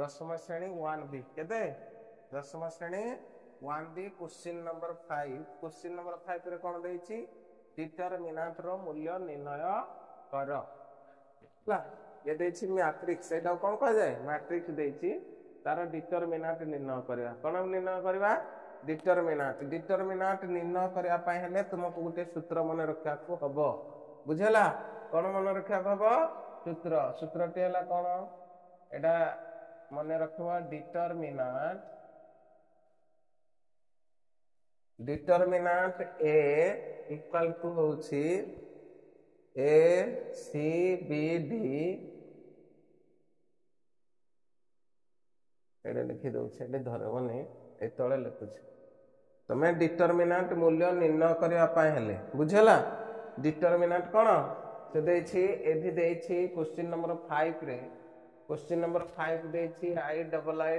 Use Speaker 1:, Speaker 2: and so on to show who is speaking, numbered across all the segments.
Speaker 1: दशम श्रेणी 1B केते दशम श्रेणी 1B question number 5 question number 5 रे कोन देछि डिटरमिनेंट रो मूल्य निर्णय कर ला ये देछि मैट्रिक्स एटा कोन कह जाय मैट्रिक्स देछि तार डिटरमिनेंट निर्णय करबा कोन निर्णय करबा डिटरमिनेंट निर्णय करबा पय हले तुमको गुटे सूत्र मन रखा को हबो बुझला कोन मन रखा को हबो सूत्रटी हला कोन एटा मन रखवा डिटरमिनेंट ए इक्वल टू होछि ए सी बी डी एडे लिखि दउ छै एडे धरबनी ए तळे लिखुछि तमे डिटरमिनेंट मूल्य निर्णय करबा पय हले बुझला डिटरमिनेंट कोन से देछि एभि देछि क्वेश्चन नंबर 5 रे क्वेश्चन नंबर 5 देछि I double I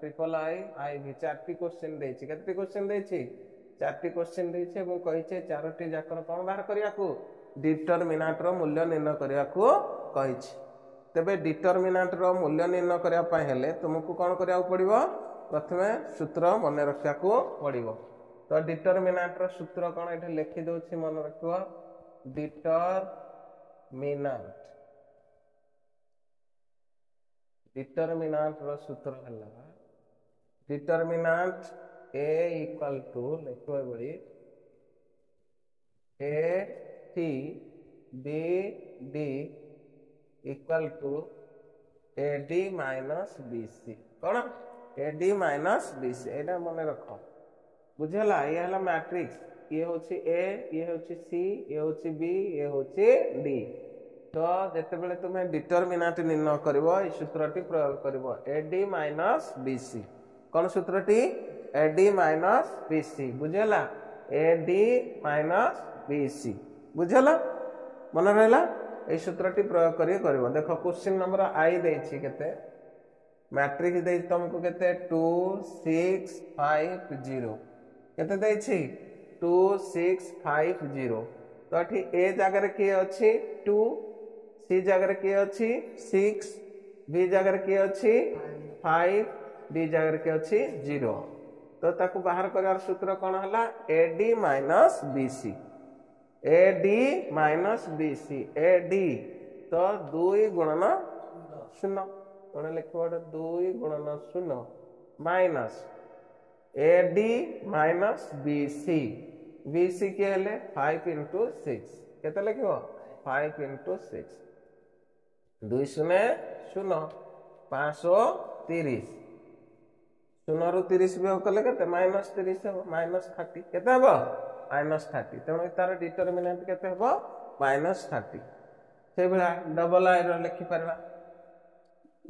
Speaker 1: triple I भी चारटी क्वेश्चन देछि केते क्वेश्चन देछि चारटी क्वेश्चन देछि एवं कहिछे चारटी जाकर कोन बाहर करिया को डिटरमिनेंट रो मूल्य निर्णय करिया को कहिछि तबे डिटरमिनेंट रो मूल्य निर्णय करिया पय हेले तुमको कोन करिया पड़िबो प्रथमे सूत्र मन रखिया को पड़िबो तो डिटरमिनेंट रो सूत्र कोन एठे लिखि दोछि मन रखिबो डिटरमिनेंट रो सूत्र हला डिटरमिनेंट a इक्वल टू लिखबो बड़ी a t b d equal to ad minus bc कोन ad माइनस bc एटा मन रखो बुझला ये हला मैट्रिक्स ये होछि a ये होछि c ये होछि b ये होछि d तो जेते बेले तुमे डिटरमिनेंट निर्णय करबो ई सूत्रटी प्रयोग करबो ad माइनस bc कोन सूत्रटी ad माइनस bc बुझला ad माइनस bc बुझला मन रहला ए सूत्रटी प्रयोग करी करबो देखो क्वेश्चन नंबर आई देछि केते मैट्रिक्स दे तुमको केते 2 6 5 0 केते देछि 2 6 5 0 तो एठी ए जगह रे के अछि 2 सी जगह रे के अछि 6 बी जगह रे के अछि 5 डी जगह रे के अछि 0 तो ताकू बाहर करार सूत्र कोन हला ad minus bc ad minus bc ad तो 2 गुणन 0 कोन लिखबो 2 गुणन 0 minus ad minus bc bc के हले 5 into 6 केते लिखबो 5 into 6 2 शून्य 0 530 0 रु 30 भी कले केते माइनस 30 हो माइनस 30 केते हो माइनस 30 तेणु तार डिटरमिनेंट केते हो माइनस 30 से बेला डबल आई रो लिखि परबा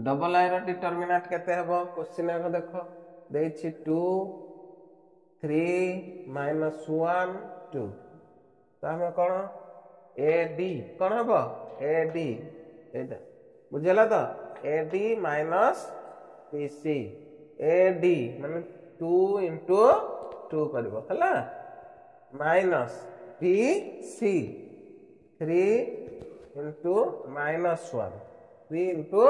Speaker 1: डबल आई रो डिटरमिनेंट केते हो क्वेश्चन को देखो देछि 2 3 माइनस 1 2 तो हम कोन ad कोन हो ad एटा बुझला तो ad माइनस bc ad माने 2 into 2 करबो हला minus bc 3 into minus 1 3 into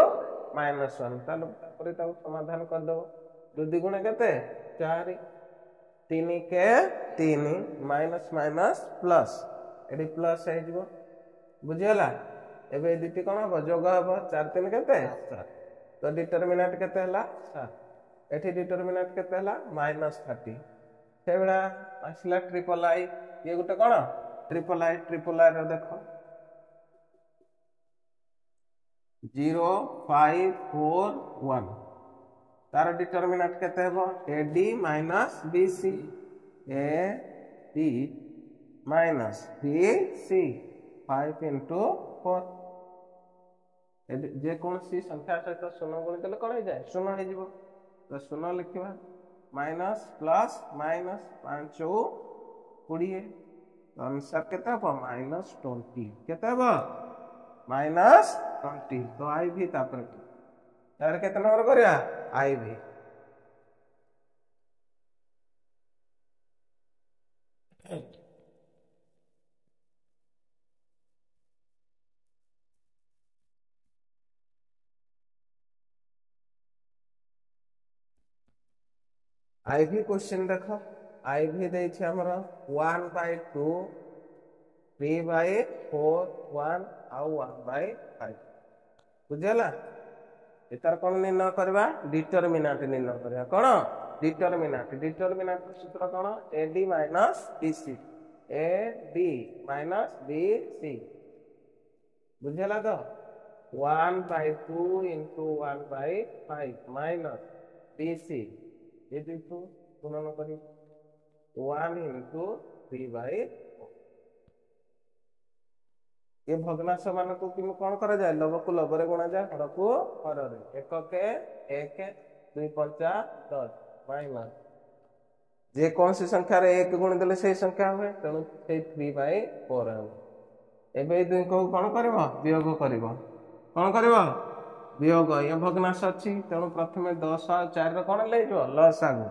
Speaker 1: minus 1 तालो तापर ताको समाधान कर दो 2 गुणे केते 4 3 के 3 minus minus plus AD plus है जीवो बुझला एबे दिटी कोन हो जोग हो 4 3 केते 7 तो डिटरमिनेंट केते हला 7 एठी डिटरमिनेंट केते हला माइनस 30 सेबडा असला ट्रिपल आई ये गुटे कोन ट्रिपल आई रो देखो 0 5 4 1 तार डिटरमिनेंट केते हो ad minus bc ad minus bc 5 into 4 जे कौन सी संख्या सहित 0 गुणित ले कोन हो जाय 0 हो जिवो तो 0 लिखिबा माइनस प्लस माइनस 5 20 तो आंसर केते हो माइनस 20 केते हो माइनस 20 तो आई भी तापर तार केते नंबर करिया आई भी आईवी क्वेश्चन देख आईवी देछि हमर 1/2 3/4 1 आउ 1/5 बुझला एतार कौन निर्णय करवा डिटरमिनेंट निर्णय करवा कौन डिटरमिनेंट सूत्र कौन AD minus BC AD minus BC बुझला तो 1/2 इंटू 1/5 माइनस बीसी ये देखो गुणन करी 1 इंटू 3/4 ये भग्नांश मान को कौन करा जाए लव को लव गुणा जाए हर को हर एक के एक 2 5 10 माइनस जे कौन सी संख्या रे एक गुण देले से संख्या हुए तेणु से 3/4 एबे दुई को कौन करबो वियोग करबो कौन करबो वियोग ये भग्नांश अछि तेणु प्रथमे 10 और 4 रे कौन ले जो लसागु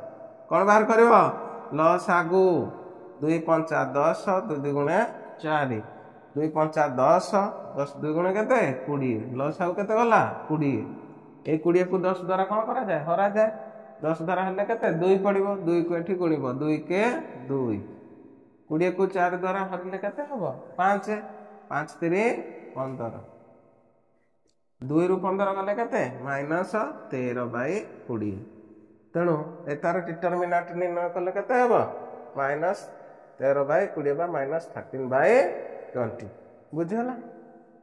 Speaker 1: कौन बाहर करबो लसागु 2 5 10 2 दुगुणे 4 2 5 10 10 2 गुणे केते 20 लसागु केते गला 20 ए 20 को 10 द्वारा कौन करा जाए हरा जाए 10 द्वारा हले केते 2 पड़िबो 2 को एठी गुणिबो 2 के 2 20 को 4 द्वारा हरले केते हबो 5 5 3 15 2 रु 15 गले केते माइनस 13/20 तेणु एतार डिटरमिनेंट निर्णय कले केते हबो माइनस 13/20 बा माइनस 13/20 बुझला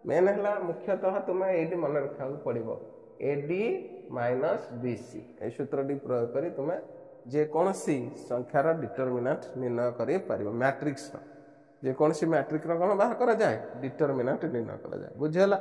Speaker 1: मेन हला मुख्यतः तुम्हें एडी मन रखा पड़िबो एडी माइनस बीसी ए सूत्रटी प्रयोग करी तुम्हें जे कोनसी संख्यार डिटरमिनेंट निर्णय करि पारिबो मैट्रिक्स जे कोनसी मैट्रिक्स रो कोन बाहर करा जाए डिटरमिनेंट निर्णय करा जाए बुझला।